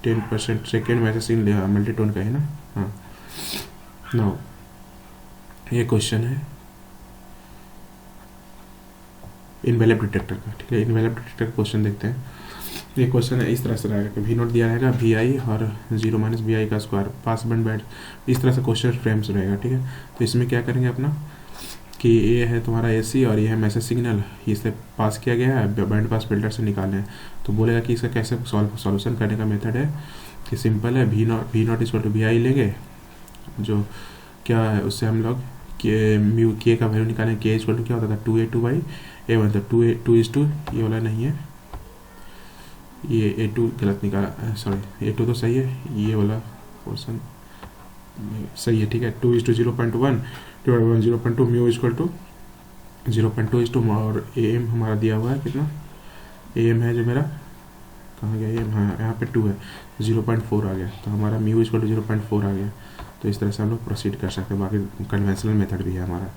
[SPEAKER 1] 10% सेकेंड मैसेज इन मल्टीटोन का है ना, हाँ। नाउ ये क्वेश्चन है इनवेलेब डिटेक्टर का, ठीक है। इनवेलेब डिटेक्टर का क्वेश्चन देखते हैं। ये क्वेश्चन है इस तरह से रहेगा कि वी नोट दिया रहेगा वी आई और 0 माइनस वी आई का स्क्वायर, पास बैंड बैंड, इस तरह से क्वेश्चन फ्रेम्स रहेगा, ठीक है। तो इसमें क्या करेंगे अपना कि ये है तुम्हारा एसी और ये है मैसेज सिग्नल, इसे पास किया गया है, बैंड पास फिल्टर से निकालना है। तो बोलेगा कि इसका कैसे सॉल्यूशन करने का मेथड है कि सिंपल है, v not equal to v i लेंगे, जो क्या है उससे हम लोग के म्यू के का वैल्यू निकालें, के इक्वल टू क्या होता था 2a2 बाई ए, मतलब 2:2 ये वाला नहीं है, ये a2 गलत निकाला, सॉरी a2 तो सही है, ये वाला पोर्सन सही है, ठीक है। 2:0.1 डिवाइड 0.2 म्यू इक्वल टू 0.2 और am हमारा दिया हुआ है कितना, am है जो मेरा कहाँ गया, am हाँ यहाँ पे 2 है, 0.4 आ गया, तो हमारा म्यू इक्वल टू 0.4 आ गया। तो इस तरह से हम लोग प्रोसीड कर सकते हैं, बाकी कन्वेंशनल मेथड भी है हमारा,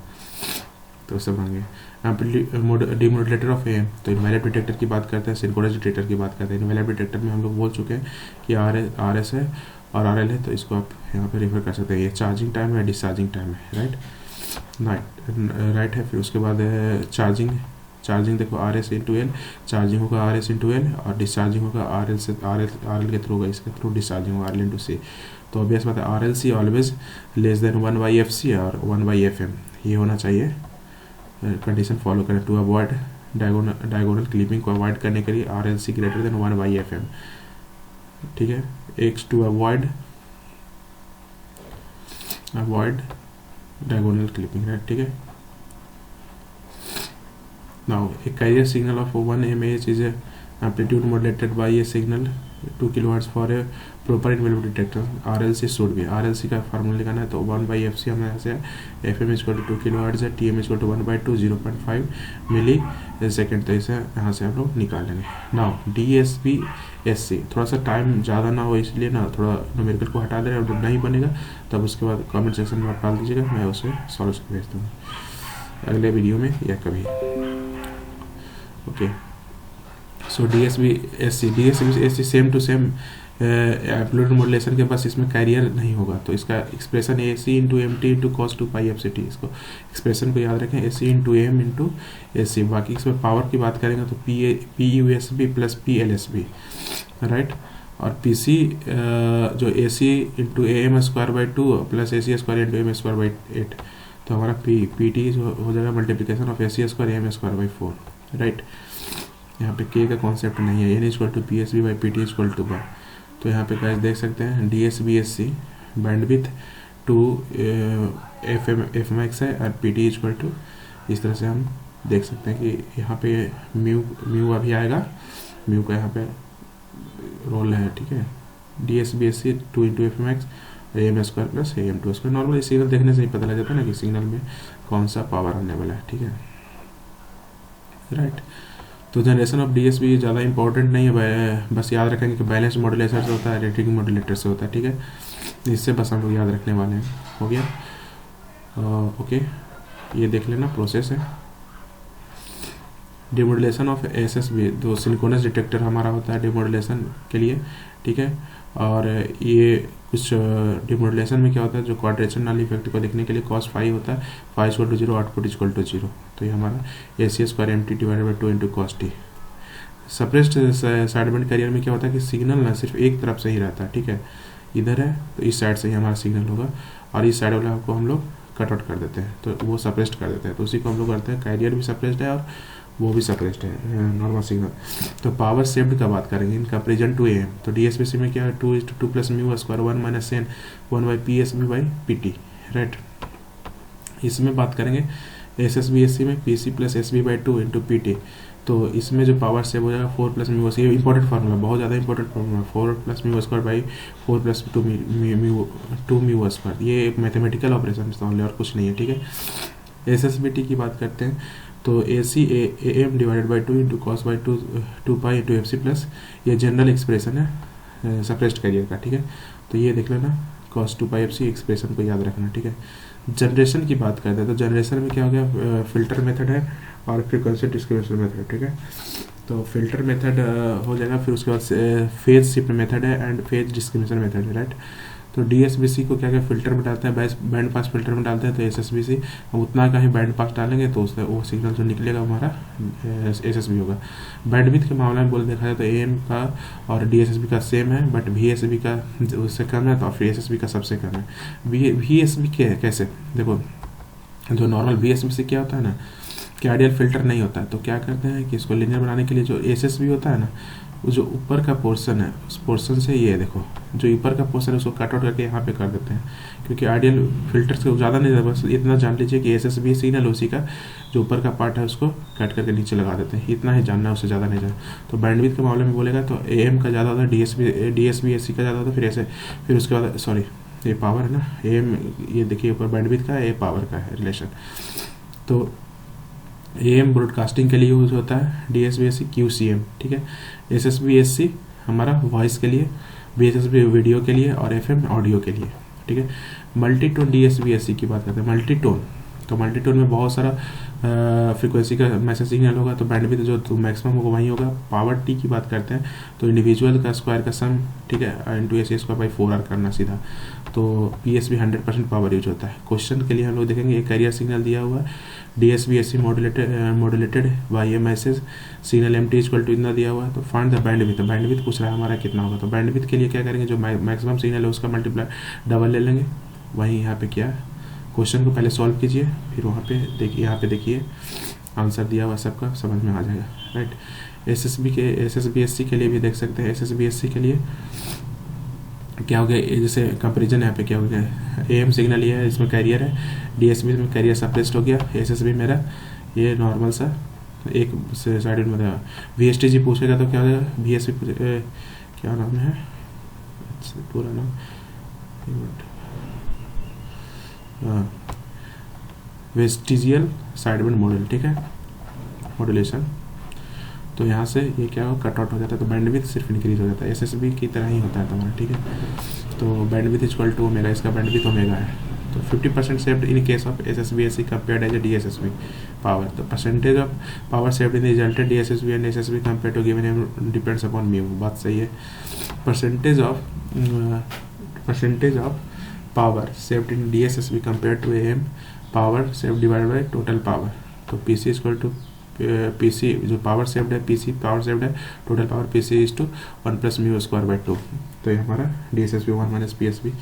[SPEAKER 1] तो सब आ गया। डिमोडुलेटर ऑफ एम, तो इनवेलेब डिटेक्टर की बात करते हैं, सिंक्रोनस डिटेक्टर की बात करते हैं। इनवेलेब डिटेक्टर में हम लोग बोल चुके हैं कि आर एस है और RL है, तो इसको आप यहाँ पे रेफर कर सकते हैं। ये चार्जिंग टाइम है, डिस्चार्जिंग टाइम है, राइट है। फिर उसके बाद चार्जिंग देखो RS/L, चार्जिंग होगा RS/L और डिस्चार्जिंग होगा RL के थ्रू होगा, इसके थ्रू डिस्चार्जिंग होगा RL/C। तो ऑब्वियस बात है RLC always less than 1/FC और 1/FM, ये होना चाहिए। कंडीशन फॉलो करें टू अवॉइड डायगोनल क्लिपिंग को अवॉइड करने के लिए RLC ग्रेटर देन 1/FM, ठीक है। X to avoid diagonal clipping, right, ठीक है। Now a carrier signal of 1 mAh is amplitude modulated by a signal 2 kHz for a proper envelope detector. RLC should be, RLC का formula लिखाना है, तो 1/FC हमें ऐसे FM = 2 kHz है, TM = 1/2 0.5 मिली second, तो इसे यहाँ से हम लोग निकाल लेंगे। नाउ DSB/SC थोड़ा सा टाइम ज़्यादा ना हो इसलिए ना थोड़ा न्यूमेरिकल को हटा दे रहे हैं, और नहीं बनेगा तब उसके बाद कमेंट सेक्शन में आप डाल दीजिएगा, मैं उसे सॉल्व करके भेज दूँगा अगले वीडियो में या कभी। Okay, so DSB/SC same to same amplitude modulation के पास इसमें कैरियर नहीं होगा, तो इसका एक्सप्रेशन AC×MT×cos 2πfct, इसको एक्सप्रेशन को याद रखें, AC×M×SC। बाकी इसमें पावर की बात करेंगे तो PUSB प्लस PLSB, राइट। और PC जो AC×AM² प्लस AC²×AM²/8, तो हमारा PT जो हो जाएगा मल्टीप्लिकेशन ऑफ AC²AM²/4, राइट। यहाँ पे K का कॉन्सेप्ट नहीं है, N=PSB/PT=1, तो यहाँ पे गाइस देख सकते हैं DSB/SC बैंडविथ टू FMX है और PT इस तरह से हम देख सकते हैं कि यहाँ पे म्यू अभी आएगा, म्यू का यहाँ पे रोल है, ठीक है। DSB/SC 2 × FMX AM² plus AM2²। Normal signal देखने से ही पता लग जाता है ना कि सिग्नल में कौन सा पावर आने वाला है, ठीक है, राइट। तो जनरेशन ऑफ DSB ज़्यादा इंपॉर्टेंट नहीं है, बस याद रखेंगे कि बैलेंस मॉड्यूलेटर से होता है, रेटिंग मॉड्यूलेटर से होता है, ठीक है। इससे बस हम लोग याद रखने वाले हैं, हो गया। ओके, ये देख लेना प्रोसेस है। डिमॉड्यूलेशन ऑफ SSB, तो सिंक्रोनस डिटेक्टर हमारा होता है डिमॉड्यूलेशन के लिए, ठीक है। और ये कुछ डिमॉड्यूलेशन में क्या होता है, जो क्वाड्रेचरनल इफेक्ट को देखने के लिए cos phi होता है, phi = 0, आउटपुट = 0, तो ये हमारा AC²MT/2 × cos t। Suppressed sideband carrier में क्या होता है कि सिग्नल ना सिर्फ एक तरफ से ही रहता है, ठीक है, इधर है तो इस साइड से ही हमारा सिग्नल होगा, और इस साइड वाला को हम लोग कट आउट कर देते हैं, तो वो सप्रेस्ड कर देते हैं, तो उसी को हम लोग करते हैं। कैरियर भी सप्रेस्ड है और वो भी सप्रेस्ड है नॉर्मल सिग्नल। तो पावर सेव्ड का बात करेंगे इन कंपेरिजन टू AM, तो DSB में क्या है 2:2 + μ² 1 - n 1/PSB/PT, राइट। इसमें बात करेंगे SSB/SC में PC + SB/2 × PT, तो इसमें जो पावर सेव हो जाएगा 4 + μ², ये इंपॉर्टेंट फार्मूला, बहुत ज़्यादा इंपॉर्टेंट फार्मूला, 4 + μ² 4 + 2 μ², ये एक मैथमेटिकल ऑपरेशन है और कुछ नहीं है, ठीक है। SSBT की बात करते हैं तो AC/AM/2 × cos 2π × FC प्लस, ये जनरल एक्सप्रेशन है सप्रेस्ड कैरियर का, ठीक है। तो ये देख लेना cos 2πfc एक्सप्रेशन को याद रखना, ठीक है। जनरेशन की बात करते हैं तो जनरेशन में क्या हो गया, फिल्टर मेथड है और फ्रीक्वेंसी डिस्क्रिमिनेशन मेथड, ठीक है। तो फिल्टर मेथड हो जाएगा, फिर उसके बाद फेज शिफ्ट मेथड है एंड फेज डिस्क्रिमिनेशन मेथड है, राइट। तो DSBC को क्या क्या फिल्टर में डालते हैं, बैंड पास फिल्टर में डालते हैं, तो SSBC हम उतना का ही बैंड पास डालेंगे तो उससे वो सिग्नल जो निकलेगा हमारा SSB होगा। बैंडविड्थ के मामले में बोल देखा जाए तो AM का और DSSB का सेम है, बट VSB का उससे कम है, तो फिर SSB का सबसे कम है। VSB क्या है, कैसे देखो, जो नॉर्मल VSB क्या होता है ना कि आइडियल फिल्टर नहीं होता है, तो क्या करते हैं कि इसको लीनियर बनाने के लिए जो SSB होता है ना, जो ऊपर का पोर्शन है उस पोर्शन से ये देखो जो ऊपर का पोर्शन है उसको कट आउट करके यहाँ पे कर देते हैं, क्योंकि आइडियल फिल्टर से ज़्यादा नहीं, बस इतना जान लीजिए कि SSB सिग्नल उसी का जो ऊपर का पार्ट है उसको कट करके नीचे लगा देते हैं, इतना ही जानना है, उससे ज़्यादा नहीं जानना। तो बैंडविड्थ के मामले में बोलेगा तो AM का ज़्यादा होता है, DSB/SC का ज़्यादा होता है, फिर ऐसे, फिर उसके बाद सॉरी ये पावर है ना, AM ये देखिए ऊपर बैंडविड्थ का है, ये पावर का है रिलेशन। तो AM ब्रॉडकास्टिंग के लिए यूज होता है, DSB/SC QCM, ठीक है। SSB/SC हमारा वॉइस के लिए, VSSB वीडियो के लिए और FM ऑडियो के लिए, ठीक है। मल्टीटोन DSB/SC की बात करते हैं, मल्टीटोन तो मल्टीटोन में बहुत सारा फ्रीक्वेंसी का मैसेज सिग्नल होगा, तो बैंडविड्थ जो तो मैक्सिमम होगा वही होगा। पावर टी की बात करते हैं तो इंडिविजुअल का स्क्वायर का सम, ठीक है, into S square by 4R करना सीधा। तो PSB 100% पावर यूज होता है। क्वेश्चन के लिए हम लोग देखेंगे एक कैरियर सिग्नल दिया हुआ है, DSB modulated by a message signal MT equal to इतना दिया हुआ है। तो फाइंड द बैंडविड्थ, बैंडविड्थ पूछ रहा है हमारा कितना होगा। तो बैंडविड्थ के लिए क्या करेंगे, जो मैक्सिमम सिग्नल है उसका मल्टीप्लाई डबल ले लेंगे। वहीं यहाँ पे क्या है, क्वेश्चन को पहले सॉल्व कीजिए, फिर वहाँ पे देखिए, यहाँ पे देखिए आंसर दिया हुआ सबका समझ में आ जाएगा, राइट। SSBSC के लिए भी देख सकते हैं। SSBSC के लिए क्या हो गया, जैसे कंपेरिजन यहाँ पे क्या हो गया, AM सिग्नल ये है, इसमें कैरियर है, DSB में कैरियर सप्रेस्ड हो गया, SSB मेरा ये नॉर्मल सा एक साइड में था। VSTG पूछेगा तो क्या हो जाएगा, VSB क्या नाम है पूरा नाम, वेस्टिजियल साइडबैंड मॉडल, ठीक है, मॉड्यूलेशन। तो यहाँ से ये क्या हो, कट आउट हो जाता है, तो बैंडविड्थ सिर्फ इंक्रीज हो जाता है। SSB की तरह ही होता है तुम्हारा, ठीक है। तो बैंडविड्थ इक्वल टू ओमेगा, इसका बैंडविड्थ ओमेगा है। तो 50% saved in case of SSBSC compared as a DSSB power. तो percentage of power saved in the resulted DSSB and SSB compare to given depends upon mu, बात सही है। Percentage of power saved in DSSB compare to AM power saved divided by total power. तो PC equal to PC जो power saved है, PC power saved है, total power PC is to 1 plus mu square by 2। तो ये हमारा DSSB 1 minus PSB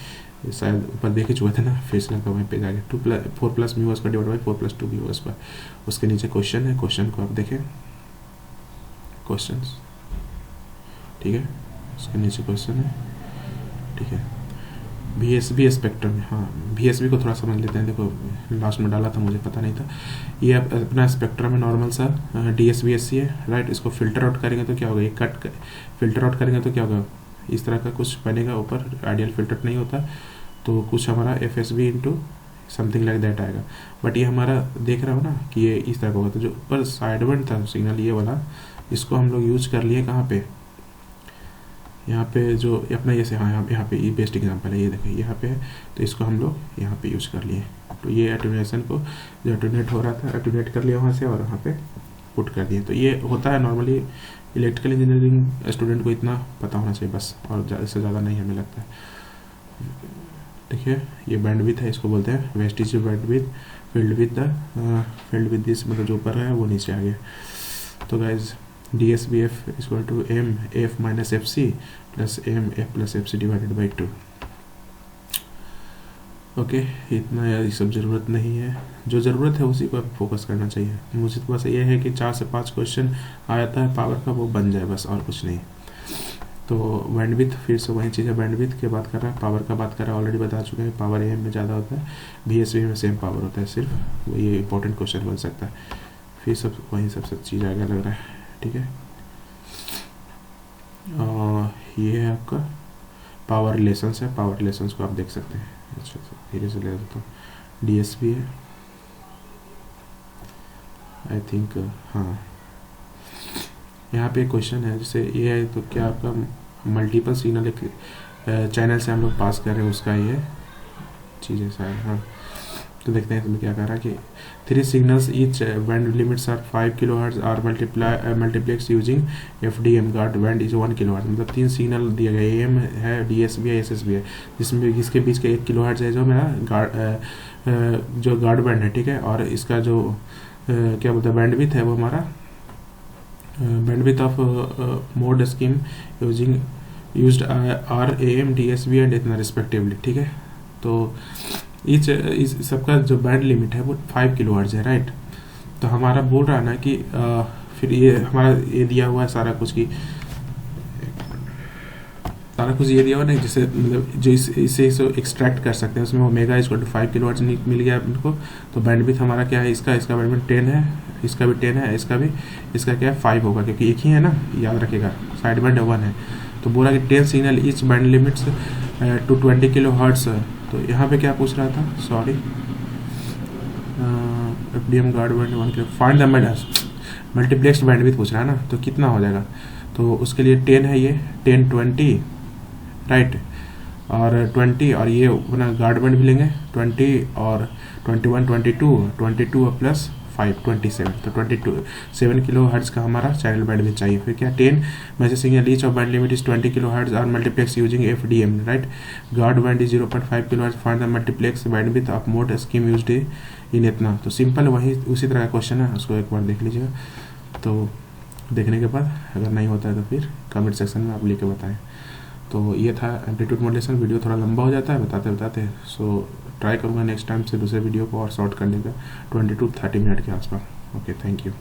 [SPEAKER 1] शायद ऊपर देख ही चुके थे ना, फिर से वहीं पे जाके 4 plus mu square divide by 4 plus 2 mu square. उसके नीचे क्वेश्चन है, क्वेश्चन को आप देखें, क्वेश्चन, ठीक है, उसके नीचे क्वेश्चन है, ठीक है। VSB स्पेक्ट्रम, हाँ VSB को थोड़ा समझ लेते हैं। देखो लास्ट में डाला था, मुझे पता नहीं था। ये अपना स्पेक्ट्रम है, नॉर्मल सा DSBSC है, राइट। इसको फिल्टर आउट करेंगे तो क्या होगा, ये फिल्टर आउट करेंगे तो क्या होगा, इस तरह का कुछ बनेगा ऊपर, आइडियल फिल्टर नहीं होता, तो कुछ हमारा FSB into something like that आएगा। बट ये हमारा देख रहा हो ना कि ये इस तरह का होगा। तो जो ऊपर साइडबैंड था सिग्नल ये वाला, इसको हम लोग यूज कर लिए कहाँ पे, यहाँ पे जो अपना जैसे, हाँ यहाँ पे ये बेस्ट एग्जांपल है, ये देखिए यहाँ पे है, तो इसको हम लोग यहाँ पे यूज कर लिए। तो ये एटेन्यूएशन को जो एटेन्यूएट हो रहा था, एटेन्यूएट कर लिया वहाँ से और वहाँ पे पुट कर दिए। तो ये होता है नॉर्मली, इलेक्ट्रिकल इंजीनियरिंग स्टूडेंट को इतना पता होना चाहिए बस, और इससे ज़्यादा नहीं हमें लगता है। देखिए ये बैंडविड्थ है, इसको बोलते हैं vestigial bandwidth, field with this, मतलब जो ऊपर है वो नीचे आ गया। तो guys DSBF equal to MF minus FC plus MF plus FC divided by 2। Okay, इतना यार ये सब ज़रूरत नहीं है, जो ज़रूरत है उसी पर फोकस करना चाहिए। मुझे तो बस ये है कि 4 से 5 क्वेश्चन आता है पावर का, वो बन जाए बस, और कुछ नहीं। तो बैंडविड्थ फिर से वही चीज़ है, बैंडविड्थ की बात कर रहा है, पावर का बात कर रहा है, ऑलरेडी बता चुके हैं। पावर AM में ज़्यादा होता है, VSB में सेम पावर होता है, सिर्फ वो ये इंपॉर्टेंट क्वेश्चन बन सकता है। फिर सब वही सब चीज़ आगे लग रहा है, ठीक है। ये है आपका पावर रिलेशंस है, पावर रिलेशंस को आप देख सकते हैं। अच्छा धीरे से ले लेता हूँ। DSB है आई थिंक, हाँ यहाँ पे क्वेश्चन है, जैसे ये है तो क्या आपका मल्टीपल सिग्नल एक चैनल से हम लोग पास कर रहे हैं, उसका ये चीज़ है शायद, हाँ। तो देखते हैं तुम्हें क्या कह रहा है कि 3 signals each band limits are 5 kHz are multiplex using FDM guard band is 1 kHz। मतलब 3 सिग्नल दिए गए, AM है, DSB है, SSB है, जिसमें इसके बीच का 1 kHz है जो मेरा जो गार्ड बैंड है, ठीक है। और इसका जो क्या बोलते हैं बैंडविड्थ है, वो हमारा bandwidth of mode scheme used are AM DSB and इतना रिस्पेक्टिवली, ठीक है। तो इस सबका जो बैंड लिमिट है वो 5 kHz है, राइट। तो हमारा बोल रहा है ना कि फिर ये हमारा ये दिया हुआ है सारा कुछ ये दिया हुआ नहीं, जैसे मतलब जो इसे एक्सट्रैक्ट कर सकते हैं, उसमें ओमेगा इक्वल टू 5 kHz मिल गया इनको। तो बैंडविड्थ हमारा क्या है, इसका बैंडविड्थ 10 है, इसका भी 10 है, इसका क्या है 5 होगा, क्योंकि एक ही है ना, याद रखेगा, साइड बैंड 1 है। तो बोला कि 10 signal each band limits to 20 kHz। तो यहाँ पे क्या पूछ रहा था, sorry, FDM guard band 1 kHz, find the multiplex bandwidth पूछ रहा है ना, तो कितना हो जाएगा। तो उसके लिए 10 है, ये 10 20, राइट। और 20 और ये अपना गार्ड बैंड भी लेंगे 20 और 21 22 और प्लस 5 27 तो 7 किलो हर्ट्ज का हमारा चैनल बैंड भी चाहिए। फिर क्या 10 message signal reach of band limit is 20 kilo hertz और multiplex using FDM right. Guard band is 0.5 kilo hertz find the multiplex band with of mode scheme used in इतना। तो simple वही उसी तरह का क्वेश्चन है, उसको एक बार देख लीजिएगा। तो देखने के बाद अगर नहीं होता है तो फिर कमेंट सेक्शन में आप लेके बताएं। तो ये था एम्पलीट्यूड मॉड्यूलेशन। वीडियो थोड़ा लंबा हो जाता है बताते बताते, सो ट्राई करूँगा नेक्स्ट टाइम से दूसरे वीडियो को और शॉर्ट करने का 20 to 30 मिनट के आसपास। Okay, thank you.